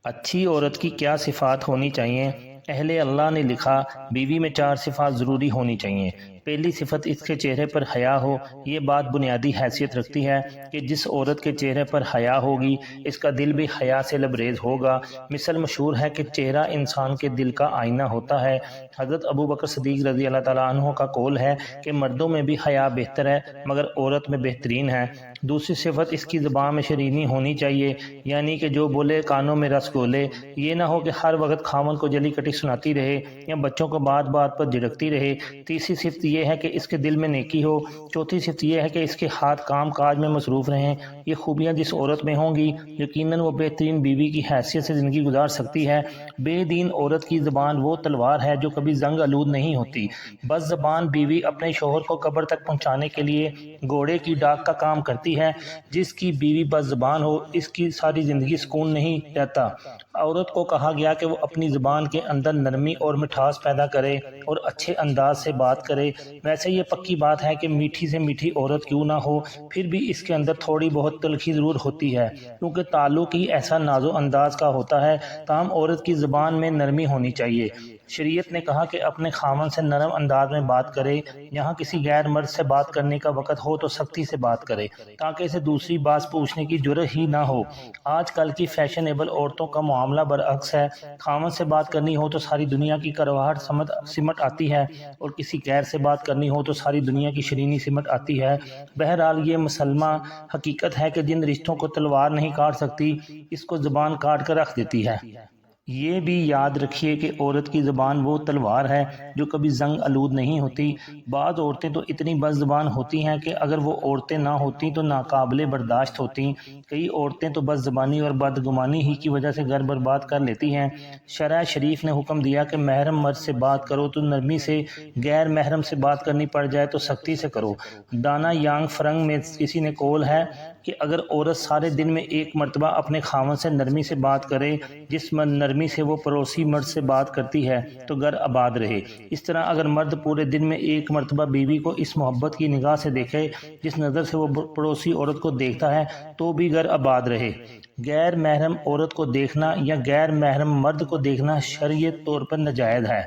اچھی عورت کی کیا صفات ہونی چاہیے؟ اہل اللہ نے لکھا بیوی میں 4 صفات ضروری ہونی چاہیے۔ پہلی صفت اس کے چہرے پر حیا ہو۔ یہ بات بنیادی حیثیت رکھتی ہے کہ جس عورت کے چہرے پر حیا ہوگی اس کا دل بھی حیا سے لبریز ہوگا۔ مثل مشہور ہے کہ چہرہ انسان کے دل کا آئینہ ہوتا ہے۔ حضرت ابو بکر صدیق رضی اللہ تعالیٰ عنہ کا قول ہے کہ مردوں میں بھی حیا بہتر ہے مگر عورت میں بہترین ہے۔ دوسری صفت اس کی زبان میں شرینی ہونی چاہیے، یعنی کہ جو بولے کانوں میں رس گھولے۔ یہ نہ ہو کہ ہر وقت خاوند کو جلی کٹی سناتی رہے یا بچوں کو بات بات پر جھڑکتی رہے۔ تیسری صفت یہ ہے کہ اس کے دل میں نیکی ہو۔ چوتھی صفت یہ ہے کہ اس کے ہاتھ کام کاج میں مصروف رہیں۔ یہ خوبیاں جس عورت میں ہوں گی یقیناً وہ بہترین بیوی کی حیثیت سے زندگی گزار سکتی ہے۔ بے دین عورت کی زبان وہ تلوار ہے جو کبھی زنگ آلود نہیں ہوتی۔ بس زبان بیوی اپنے شوہر کو قبر تک پہنچانے کے لیے گھوڑے کی ڈاک کا کام کرتی ہے۔ جس کی بیوی بس زبان ہو اس کی ساری زندگی سکون نہیں رہتا۔ عورت کو کہا گیا کہ وہ اپنی زبان کے اندر نرمی اور مٹھاس پیدا کرے اور اچھے انداز سے بات کرے۔ ویسے یہ پکی بات ہے کہ میٹھی سے میٹھی عورت کیوں نہ ہو پھر بھی اس کے اندر تھوڑی بہت تلخی ضرور ہوتی ہے، کیونکہ تعلق ہی ایسا ناز و انداز کا ہوتا ہے۔ تاہم عورت کی زبان میں نرمی ہونی چاہیے۔ شریعت نے کہا کہ اپنے خاوند سے نرم انداز میں بات کرے۔ یہاں کسی غیر مرد سے بات کرنے کا وقت ہو تو سختی سے بات کرے تاکہ اسے دوسری بات پوچھنے کی جرأت ہی نہ ہو۔ آج کل کی فیشنیبل عورتوں کا معاملہ برعکس ہے۔ خاوند سے بات کرنی ہو تو ساری دنیا کی کرواہٹ سمٹ آتی ہے اور کسی غیر سے بات کرنی ہو تو ساری دنیا کی شرینی سمٹ آتی ہے۔ بہرحال یہ مسلمہ حقیقت ہے کہ جن رشتوں کو تلوار نہیں کاٹ سکتی اس کو زبان کاٹ کر رکھ دیتی ہے۔ یہ بھی یاد رکھیے کہ عورت کی زبان وہ تلوار ہے جو کبھی زنگ آلود نہیں ہوتی۔ بعض عورتیں تو اتنی بد زبان ہوتی ہیں کہ اگر وہ عورتیں نہ ہوتی تو ناقابل برداشت ہوتی۔ کئی عورتیں تو بد زبانی اور بدگمانی ہی کی وجہ سے گھر برباد کر لیتی ہیں۔ شرع شریف نے حکم دیا کہ محرم مرد سے بات کرو تو نرمی سے، غیر محرم سے بات کرنی پڑ جائے تو سختی سے کرو۔ دانا یانگ فرنگ میں کسی نے قول ہے کہ اگر عورت سارے دن میں ایک مرتبہ اپنے خاوند سے نرمی سے بات کرے جس نرمی سے وہ پڑوسی مرد سے بات کرتی ہے تو گھر آباد رہے۔ اس طرح اگر مرد پورے دن میں ایک مرتبہ بیوی کو اس محبت کی نگاہ سے دیکھے جس نظر سے وہ پڑوسی عورت کو دیکھتا ہے تو بھی گھر آباد رہے۔ غیر محرم عورت کو دیکھنا یا غیر محرم مرد کو دیکھنا شرعی طور پر ناجائز ہے۔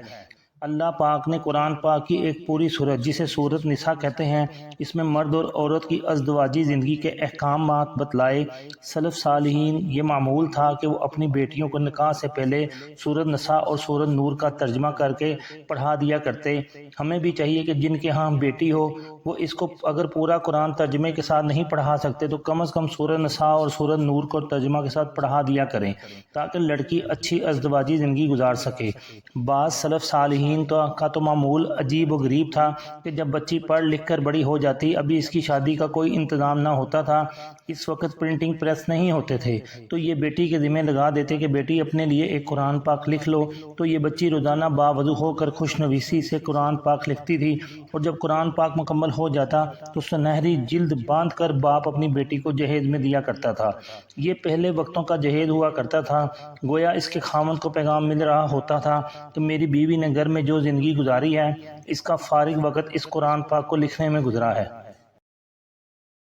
اللہ پاک نے قرآن پاک کی ایک پوری سورت جسے سورت نساء کہتے ہیں اس میں مرد اور عورت کی ازدواجی زندگی کے احکامات بتلائے۔ سلف صالحین یہ معمول تھا کہ وہ اپنی بیٹیوں کو نکاح سے پہلے سورت نساء اور سورت نور کا ترجمہ کر کے پڑھا دیا کرتے۔ ہمیں بھی چاہیے کہ جن کے ہاں بیٹی ہو وہ اس کو اگر پورا قرآن ترجمے کے ساتھ نہیں پڑھا سکتے تو کم از کم سورت نساء اور سورت نور کو ترجمہ کے ساتھ پڑھا دیا کریں تاکہ لڑکی اچھی ازدواجی زندگی گزار سکے۔ بعض سلف صالحین کا تو معمول عجیب و غریب تھا کہ جب بچی پڑھ لکھ کر بڑی ہو جاتی ابھی اس کی شادی کا کوئی انتظام نہ ہوتا تھا، اس وقت پرنٹنگ پریس نہیں ہوتے تھے، تو یہ بیٹی کے ذمہ لگا دیتے کہ بیٹی اپنے لیے ایک قرآن پاک لکھ لو، تو یہ بچی روزانہ باوضو ہو کر خوش نویسی سے قرآن پاک لکھتی تھی اور جب قرآن پاک مکمل ہو جاتا تو سنہری جلد باندھ کر باپ اپنی بیٹی کو جہیز میں دیا کرتا تھا۔ یہ پہلے وقتوں کا جہیز ہوا کرتا تھا، گویا اس کے خاوند کو پیغام مل رہا ہوتا تھا کہ میری بیوی نے گھر میں جو زندگی گزاری ہے اس کا فارغ وقت اس قرآن پاک کو لکھنے میں گزرا ہے۔